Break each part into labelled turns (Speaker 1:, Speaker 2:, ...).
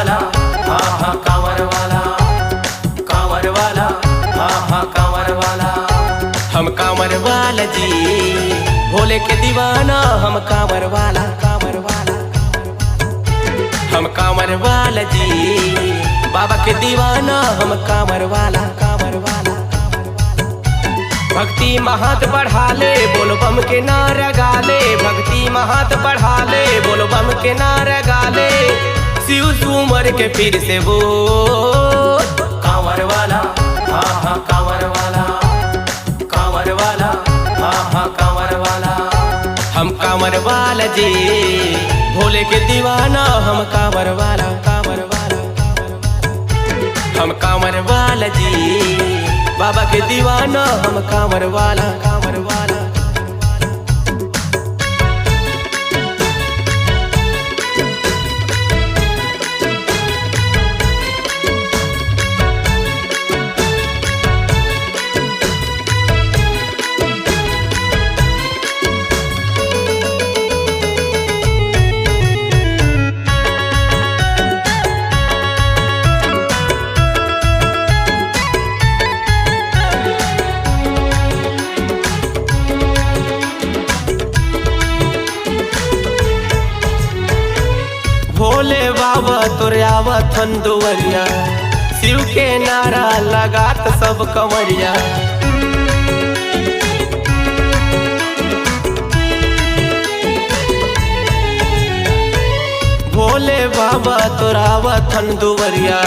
Speaker 1: वाला, हाँ हाँ कांवर वाला, कांवर वाला, हाँ हाँ कांवर वाला। हम कांवर वाला जी, भोले के दीवाना, हम कांवर वाला, कांवर वाला। हम कांवर वाला जी, बाबा के दीवाना, हम कांवर वाला, कांवर वाला। भक्ति महत बढ़ा ले, बोलो बम के नारा गाले। भक्ति महत बढ़ा ले, बोलो बम के नारा गाले। शिव सुमर के पीर से वो कांवर वाला, हाँ हाँ कांवर वाला, कांवर वाला, हाँ हाँ कांवर वाला। हम कांवर वाला जी, भोले के दीवाना, हम कांवर वाला, कांवर वाला। हम कांवर वाला जी, बाबा के दीवाना, हम कांवर वाला, कांवर वाला। भोले बाबा तोरे आवथन दुवरिया, शिव के नारा लगात सब कंवरिया। भोले बाबा तोरा आवथन दुवरिया,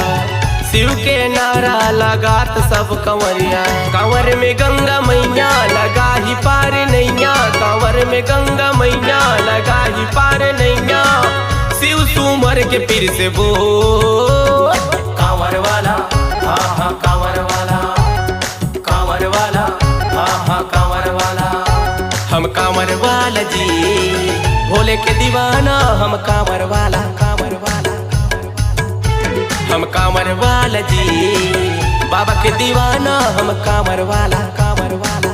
Speaker 1: शिव के नारा लगात सब कंवरिया। कांवर में गंगा मैया लगा ही पार नैया, कांवर में गंगा मैया लगा ही पार नैया। शिव सुमर के पीर से वो कांवर वाला, हाँ हाँ कांवर वाला, कांवर वाला, हाँ हाँ कांवर वाला। हम कांवर वाला जी, भोले के दीवाना, हम कांवर वाला, कांवर वाला। हम कांवर वाला जी, बाबा के दीवाना, हम कांवर वाला, कांवर वाला।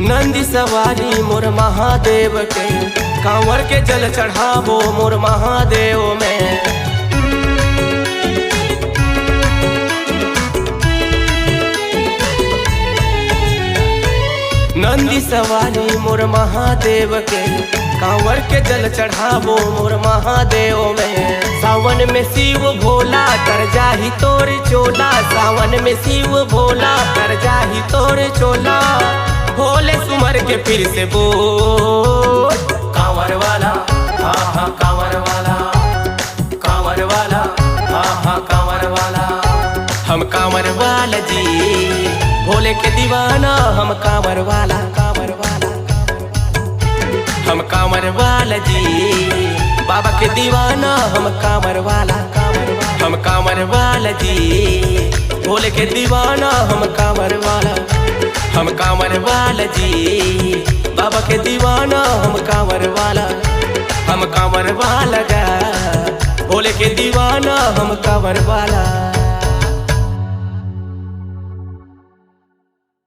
Speaker 1: नंदी सवारी मोर महादेव के, कांवर के जल चढ़ावो मोर महादेव में। नंदी सवारी मोर महादेव के, कांवर के जल चढ़ावो मोर महादेव में। सावन में शिव भोला कर जाही तोर चोला, सावन में शिव भोला कर जाही तोर चोला। भोले सुमर के पीर से वो कांवर वाला, हाँ हाँ कांवर वाला, कांवर वाला, हाँ हाँ कांवर वाला। हम कांवर वाला जी, भोले के दीवाना, हम कांवर वाला, कांवर वाला। हम कांवर वाला जी, बाबा के दीवाना, हम कांवर वाला, कांवर वाला। हम कांवर वाला जी, भोले के दीवाना, हम कांवर वाला। हम कांवर वाला जी, बाबा के दीवाना, हम कांवर वाला। हम कांवर वाला गा, भोले के दीवाना, हम कांवर वाला।